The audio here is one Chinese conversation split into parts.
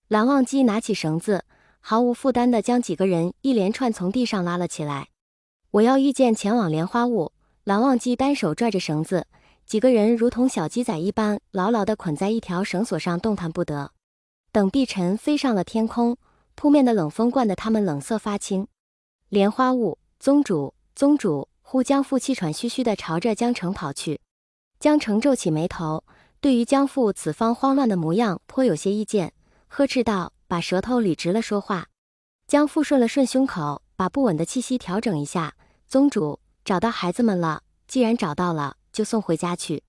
蓝忘机拿起绳子，毫无负担地将几个人一连串从地上拉了起来。我要御剑前往莲花坞。蓝忘机单手拽着绳子，几个人如同小鸡仔一般，牢牢地捆在一条绳索上，动弹不得。等碧晨飞上了天空，扑面的冷风灌得他们冷色发青。莲花坞，宗主，宗主！呼江父气喘吁吁地朝着江城跑去。江城皱起眉头，对于江父此番慌乱的模样颇有些意见，呵斥道：“把舌头捋直了说话。”江父顺了顺胸口，把不稳的气息调整一下：“宗主，找到孩子们了，既然找到了，就送回家去。”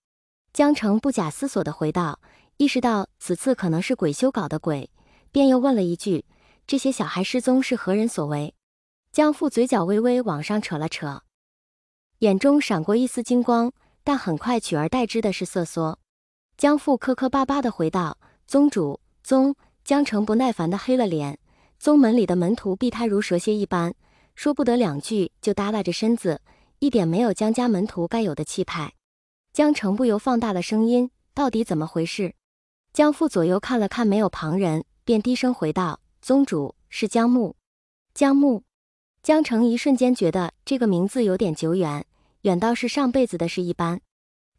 江城不假思索地回道，意识到此次可能是鬼修搞的鬼，便又问了一句：“这些小孩失踪是何人所为？”江父嘴角微微往上扯了扯，眼中闪过一丝金光，但很快取而代之的是瑟缩。江父磕磕巴巴地回道：“宗主，宗。”江城不耐烦地黑了脸，宗门里的门徒避他如蛇蝎一般，说不得两句就耷拉着身子，一点没有江家门徒该有的气派。江城不由放大了声音：“到底怎么回事？”江父左右看了看，没有旁人，便低声回道：“宗主，是江木。”江木。江城一瞬间觉得这个名字有点久远，远到是上辈子的事一般。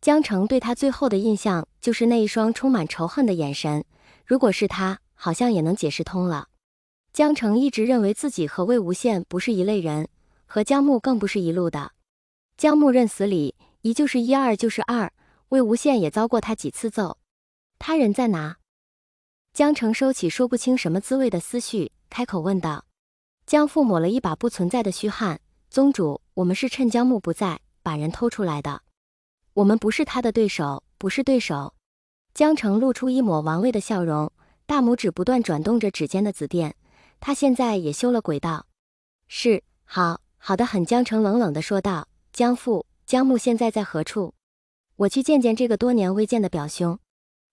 江城对他最后的印象就是那一双充满仇恨的眼神，如果是他，好像也能解释通了。江城一直认为自己和魏无羡不是一类人，和江木更不是一路的。江木认死理，一就是一，二就是二，魏无羡也遭过他几次揍。他人在哪？江城收起说不清什么滋味的思绪，开口问道。江父抹了一把不存在的虚汗：“宗主，我们是趁江木不在，把人偷出来的。我们不是他的对手，不是对手。”江城露出一抹玩味的笑容，大拇指不断转动着指尖的紫电。他现在也修了鬼道。是，好，好的很。江城冷冷地说道。江父，江木现在在何处？我去见见这个多年未见的表兄。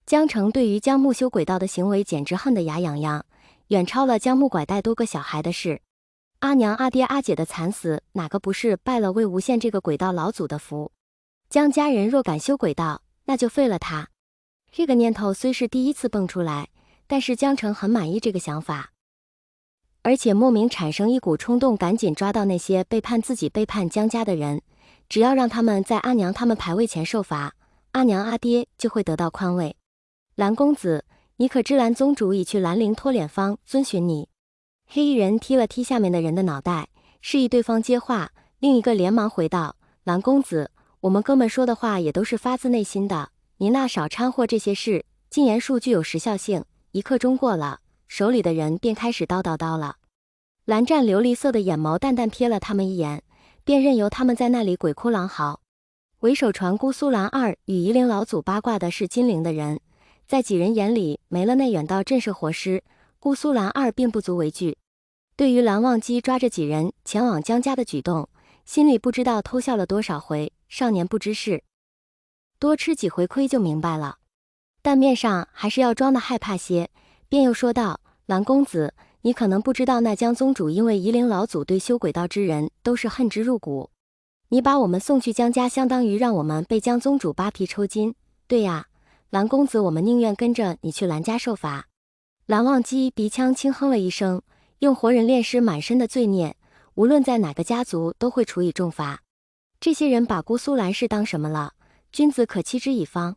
江城对于江木修鬼道的行为简直恨得牙痒痒，远超了江木拐带多个小孩的事。阿娘阿爹阿姐的惨死，哪个不是拜了魏无羡这个鬼道老祖的福？江家人若敢修鬼道，那就废了他。这个念头虽是第一次蹦出来，但是江城很满意这个想法，而且莫名产生一股冲动，赶紧抓到那些背叛自己、背叛江家的人，只要让他们在阿娘他们牌位前受罚，阿娘阿爹就会得到宽慰。蓝公子，你可知蓝宗主已去兰陵脱脸坊遵循你？黑衣人踢了踢下面的人的脑袋，示意对方接话。另一个连忙回道：“蓝公子，我们哥们说的话也都是发自内心的，您那少掺和这些事。禁言术具有时效性，一刻钟过了，手里的人便开始叨叨叨了。”蓝湛琉璃色的眼眸淡淡瞥了他们一眼，便任由他们在那里鬼哭狼嚎。为首传姑苏蓝二与夷陵老祖八卦的是金陵的人，在几人眼里没了那远道震慑活尸，姑苏蓝二并不足为惧。对于蓝忘机抓着几人前往江家的举动，心里不知道偷笑了多少回。少年不知事，多吃几回亏就明白了，但面上还是要装的害怕些，便又说道：“蓝公子，你可能不知道，那江宗主因为夷陵老祖对修鬼道之人都是恨之入骨，你把我们送去江家，相当于让我们被江宗主扒皮抽筋。对呀，蓝公子，我们宁愿跟着你去蓝家受罚。”蓝忘机鼻腔轻哼了一声，用活人炼尸满身的罪孽，无论在哪个家族都会处以重罚。这些人把姑苏蓝氏当什么了？君子可欺之以方。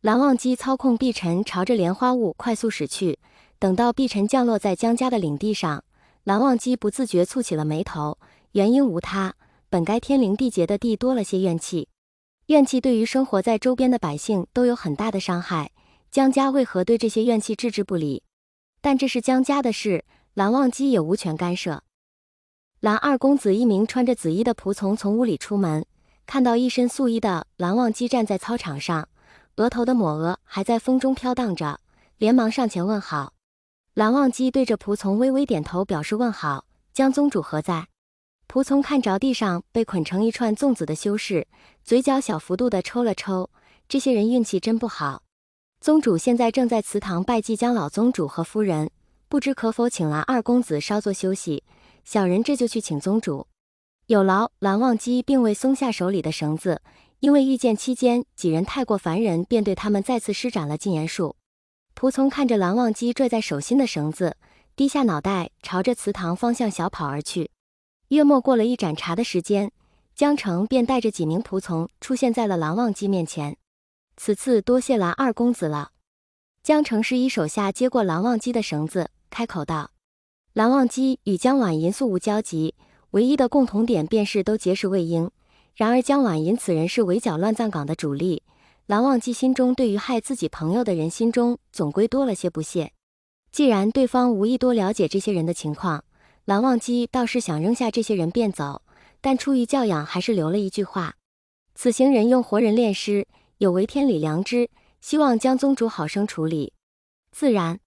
蓝忘机操控碧晨朝着莲花坞快速驶去，等到碧晨降落在江家的领地上，蓝忘机不自觉蹙起了眉头。原因无他，本该天灵地洁的地多了些怨气，怨气对于生活在周边的百姓都有很大的伤害，江家为何对这些怨气置之不理？但这是江家的事，蓝忘机也无权干涉。蓝二公子一名穿着紫衣的仆从从屋里出门，看到一身素衣的蓝忘机站在操场上，额头的抹额还在风中飘荡着，连忙上前问好。蓝忘机对着仆从微微点头表示问好。江宗主何在？仆从看着地上被捆成一串粽子的修士，嘴角小幅度的抽了抽，这些人运气真不好。宗主现在正在祠堂拜祭江老宗主和夫人，不知可否请蓝二公子稍作休息，小人这就去请宗主。有劳。蓝忘机并未松下手里的绳子，因为遇见期间几人太过烦人，便对他们再次施展了禁言术。仆从看着蓝忘机拽在手心的绳子，低下脑袋，朝着祠堂方向小跑而去。约莫过了一盏茶的时间，江澄便带着几名仆从出现在了蓝忘机面前。此次多谢蓝二公子了。江澄示意手下接过蓝忘机的绳子，开口道：“蓝忘机与江婉银素无交集，唯一的共同点便是都结识魏婴。然而江婉银此人是围剿乱葬岗的主力，蓝忘机心中对于害自己朋友的人心中总归多了些不屑。既然对方无意多了解这些人的情况，蓝忘机倒是想扔下这些人便走，但出于教养，还是留了一句话：此行人用活人炼尸，有违天理良知，希望江宗主好生处理。”自然。